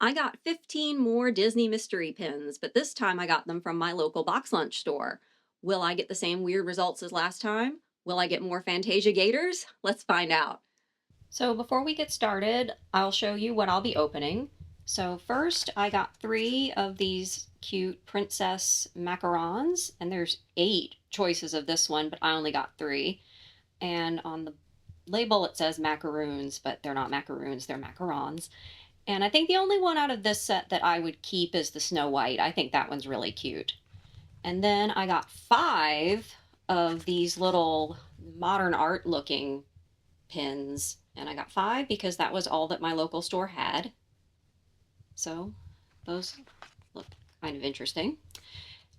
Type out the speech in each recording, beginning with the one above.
I got 15 more Disney mystery pins, but this time I got them from my local box lunch store. Will I get the same weird results as last time? Will I get more Fantasia Gators? Let's find out. So before we get started, I'll show you what I'll be opening. So first I got 3 of these cute princess macarons, and there's 8 choices of this one, but I only got 3. And on the label it says macaroons, but they're not macaroons, they're macarons. And I think the only one out of this set that I would keep is the Snow White. I think that one's really cute. And then I got 5 of these little modern art looking pins. And I got 5 because that was all that my local store had. So those look kind of interesting.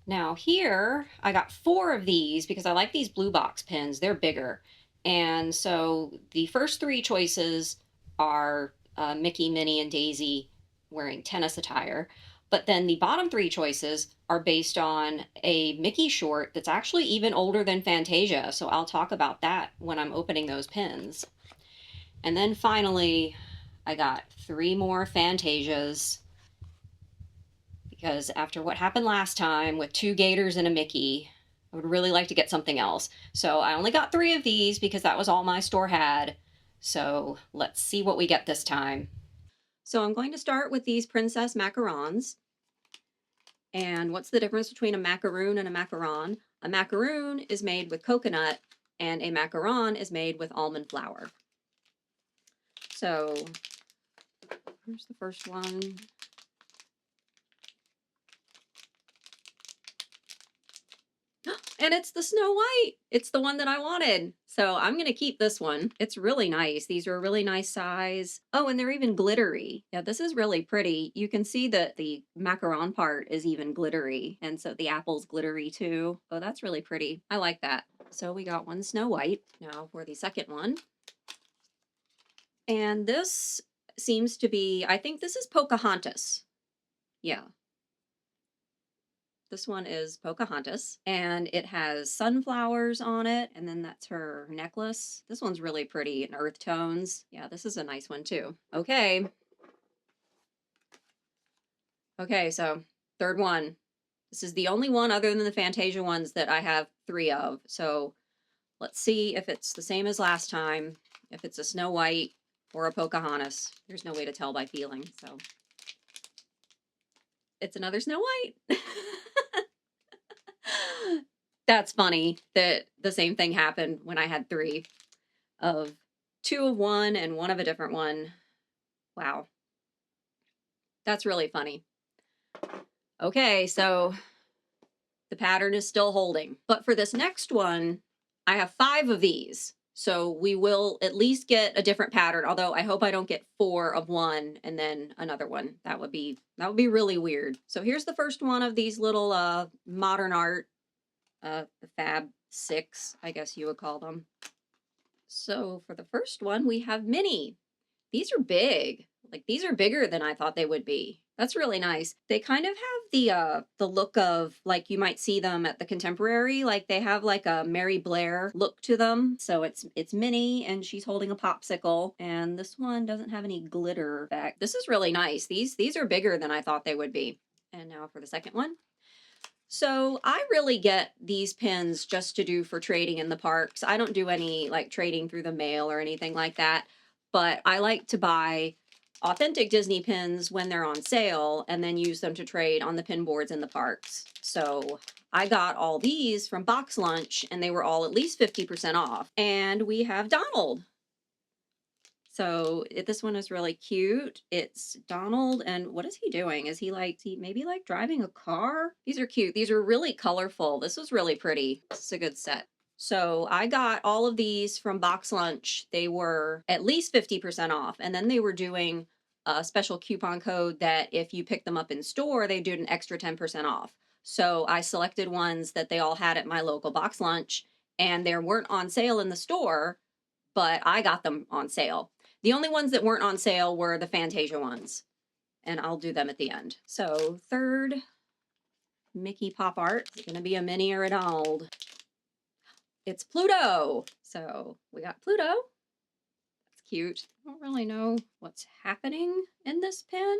Now here I got 4 of these because I like these blue box pins. They're bigger. And so the first 3 choices are Mickey, Minnie, and Daisy wearing tennis attire. But then the bottom 3 choices are based on a Mickey short that's actually even older than Fantasia. So I'll talk about that when I'm opening those pins. And then finally, I got 3 more Fantasias because after what happened last time with 2 Gators and a Mickey, I would really like to get something else. So I only got 3 of these because that was all my store had. So let's see what we get this time. So I'm going to start with these princess macarons. And what's the difference between a macaroon and a macaron? A macaroon is made with coconut and a macaron is made with almond flour. So here's the first one. And it's the Snow White. It's the one that I wanted. So I'm going to keep this one. It's really nice. These are a really nice size. Oh, and they're even glittery. Yeah, this is really pretty. You can see that the macaron part is even glittery. And so the apple's glittery too. Oh, that's really pretty. I like that. So we got one Snow White. Now for the second one. And this seems to be, I think this is Pocahontas. Yeah, this one is Pocahontas, and it has sunflowers on it, and then that's her necklace. This one's really pretty in earth tones. Yeah, this is a nice one too. Okay. Okay, so third one. This is the only one other than the Fantasia ones that I have 3 of. So let's see if it's the same as last time, if it's a Snow White or a Pocahontas. There's no way to tell by feeling, so. It's another Snow White. That's funny that the same thing happened when I had 3 of 2 of one and 1 of a different one. Wow. That's really funny. Okay, so the pattern is still holding. But for this next one, I have 5 of these. So we will at least get a different pattern, although I hope I don't get 4 of one and then another one. That would be really weird. So here's the first one of these little modern art, the Fab 6, I guess you would call them. So for the first one, we have Minnie. These are big. Like these are bigger than I thought they would be. That's really nice. They kind of have the look of like you might see them at the Contemporary. Like they have like a Mary Blair look to them. So it's Minnie and she's holding a popsicle. And this one doesn't have any glitter back. This is really nice. These are bigger than I thought they would be. And now for the second one. So I really get these pins just to do for trading in the parks. I don't do any like trading through the mail or anything like that, but I like to buy authentic Disney pins when they're on sale and then use them to trade on the pin boards in the parks. So I got all these from Box Lunch and they were all at least 50% off. And we have Donald. So this one is really cute. It's Donald, and what is he doing? Is he maybe like driving a car? These are cute. These are really colorful. This was really pretty. This is a good set. So I got all of these from Box Lunch. They were at least 50% off, and then they were doing a special coupon code that if you pick them up in store, they do an extra 10% off. So I selected ones that they all had at my local Box Lunch, and they weren't on sale in the store, but I got them on sale. The only ones that weren't on sale were the Fantasia ones, and I'll do them at the end. So third Mickey pop art is going to be a Minnie or a Donald. It's Pluto. So we got Pluto. That's cute. I don't really know what's happening in this pin.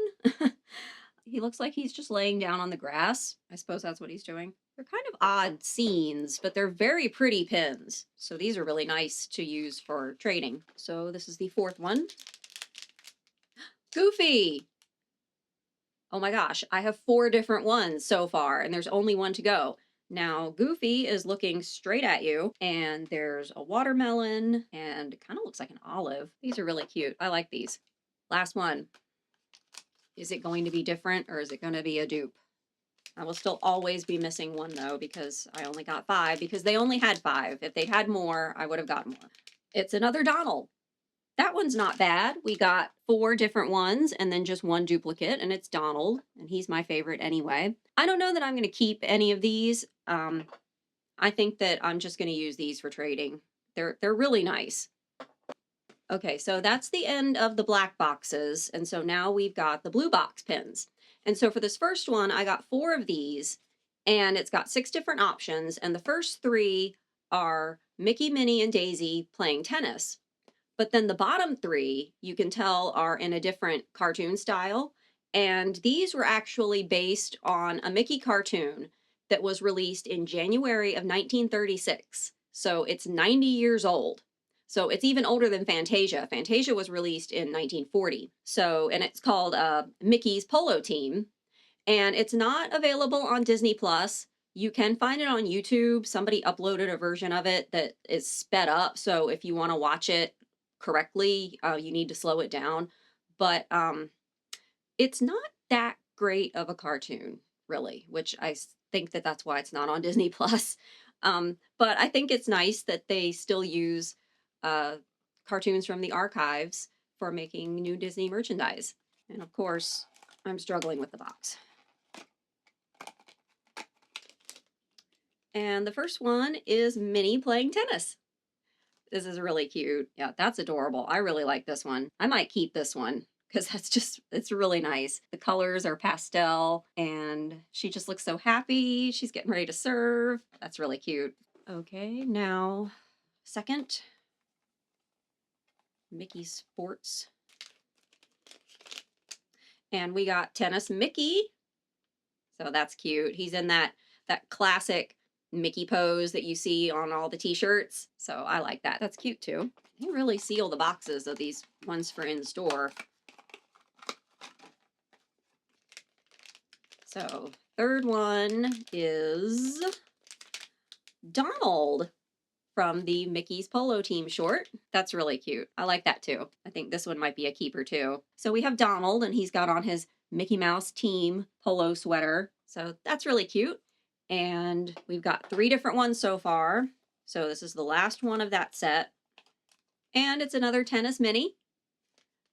He looks like he's just laying down on the grass. I suppose that's what he's doing. They're kind of odd scenes, but they're very pretty pins. So these are really nice to use for trading. So this is the fourth one. Goofy! Oh my gosh, I have 4 different ones so far, and there's only one to go. Now, Goofy is looking straight at you, and there's a watermelon, and it kind of looks like an olive. These are really cute. I like these. Last one. Is it going to be different, or is it going to be a dupe? I will still always be missing one, though, because I only got 5, because they only had 5. If they'd had more, I would have gotten more. It's another Donald. That one's not bad. We got 4 different ones and then just one duplicate, and it's Donald, and he's my favorite anyway. I don't know that I'm going to keep any of these. I think that I'm just going to use these for trading. They're really nice. Okay, so that's the end of the black boxes, and so now we've got the blue box pins. And so for this first one, I got 4 of these, and it's got 6 different options, and the first 3 are Mickey, Minnie, and Daisy playing tennis. But then the bottom 3, you can tell, are in a different cartoon style. And these were actually based on a Mickey cartoon that was released in January of 1936. So it's 90 years old. So it's even older than Fantasia. Fantasia was released in 1940. So, and it's called Mickey's Polo Team. And it's not available on Disney Plus. You can find it on YouTube. Somebody uploaded a version of it that is sped up. So if you want to watch it correctly, you need to slow it down. But it's not that great of a cartoon, really, which I think that that's why it's not on Disney Plus. But I think it's nice that they still use cartoons from the archives for making new Disney merchandise. And of course, I'm struggling with the box. And the first one is Minnie playing tennis. This is really cute. Yeah, that's adorable. I really like this one. I might keep this one because it's really nice. The colors are pastel and she just looks so happy. She's getting ready to serve. That's really cute. Okay, now second, Mickey Sports. And we got Tennis Mickey. So that's cute. He's in that classic Mickey pose that you see on all the t-shirts. So I like that. That's cute too. They really seal the boxes of these ones for in store. So third one is Donald from the Mickey's Polo Team short. That's really cute. I like that too. I think this one might be a keeper too. So we have Donald, and he's got on his Mickey Mouse team polo sweater. So that's really cute. And we've got 3 different ones so far. So this is the last one of that set. And it's another Tennis Minnie.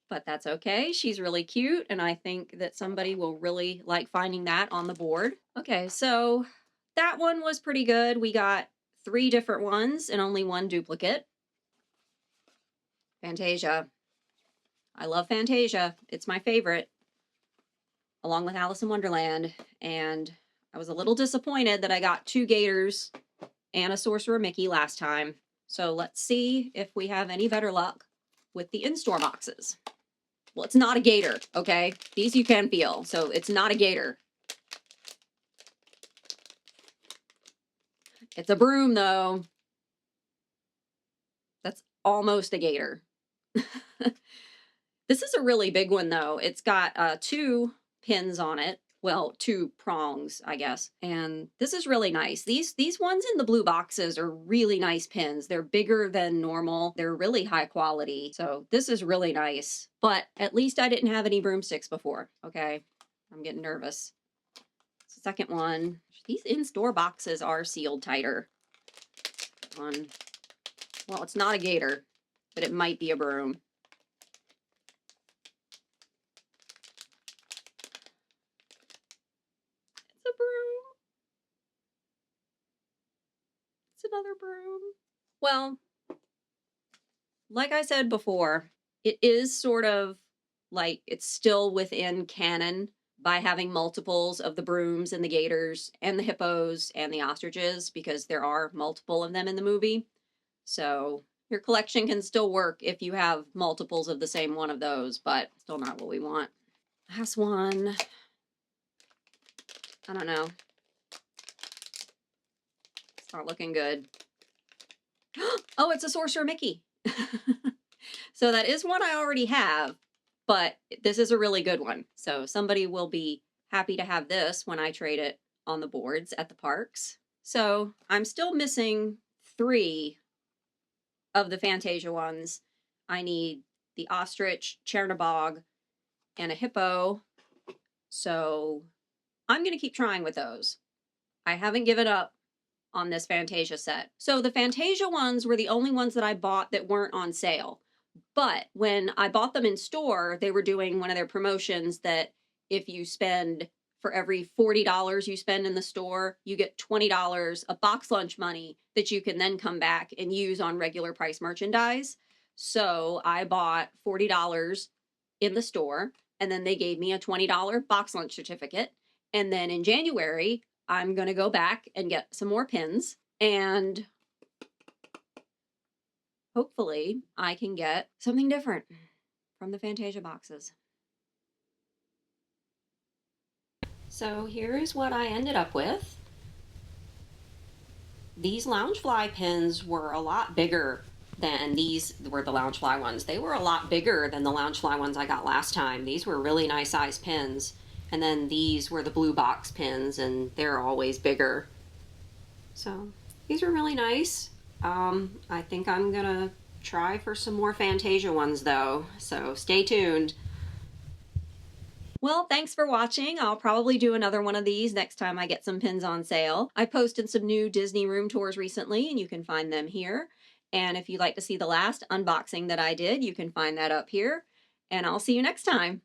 But that's okay. She's really cute. And I think that somebody will really like finding that on the board. Okay, so that one was pretty good. We got 3 different ones and only 1 duplicate. Fantasia. I love Fantasia. It's my favorite, along with Alice in Wonderland. And I was a little disappointed that I got 2 Gators and a Sorcerer Mickey last time. So let's see if we have any better luck with the in-store boxes. Well, it's not a gator, okay? These you can feel, so it's not a gator. It's a broom, though. That's almost a gator. This is a really big one, though. It's got 2 pins on it. Well, 2 prongs, I guess. And this is really nice. These ones in the blue boxes are really nice pins. They're bigger than normal. They're really high quality. So this is really nice. But at least I didn't have any broomsticks before. Okay, I'm getting nervous. Second one. These in-store boxes are sealed tighter. One. Well, it's not a gator, but it might be a broom. It's a broom. It's another broom. Well, like I said before, it is sort of like it's still within canon by having multiples of the brooms and the gators and the hippos and the ostriches, because there are multiple of them in the movie. So Your collection can still work if you have multiples of the same one of those, but still not what we want. Last one. I don't know. It's not looking good. Oh, it's a Sorcerer Mickey. So that is one I already have, but this is a really good one. So somebody will be happy to have this when I trade it on the boards at the parks. So I'm still missing 3 of the Fantasia ones. I need the ostrich, Chernabog, and a hippo. So I'm going to keep trying with those. I haven't given up on this Fantasia set. So the Fantasia ones were the only ones that I bought that weren't on sale. But when I bought them in store, they were doing one of their promotions that if you spend, for every $40 you spend in the store, you get $20 of box lunch money that you can then come back and use on regular price merchandise. So I bought $40 in the store, and then they gave me a $20 box lunch certificate. And then in January, I'm going to go back and get some more pins, and hopefully I can get something different from the Fantasia boxes. So here's what I ended up with. These Loungefly pins were a lot bigger than these were the Loungefly ones. They were a lot bigger than the Loungefly ones I got last time. These were really nice size pins. And then these were the blue box pins, and they're always bigger. So these were really nice. I think I'm gonna try for some more Fantasia ones though, so stay tuned. Well, thanks for watching. I'll probably do another one of these next time I get some pins on sale. I posted some new Disney room tours recently, and you can find them here. And if you'd like to see the last unboxing that I did, you can find that up here. And I'll see you next time.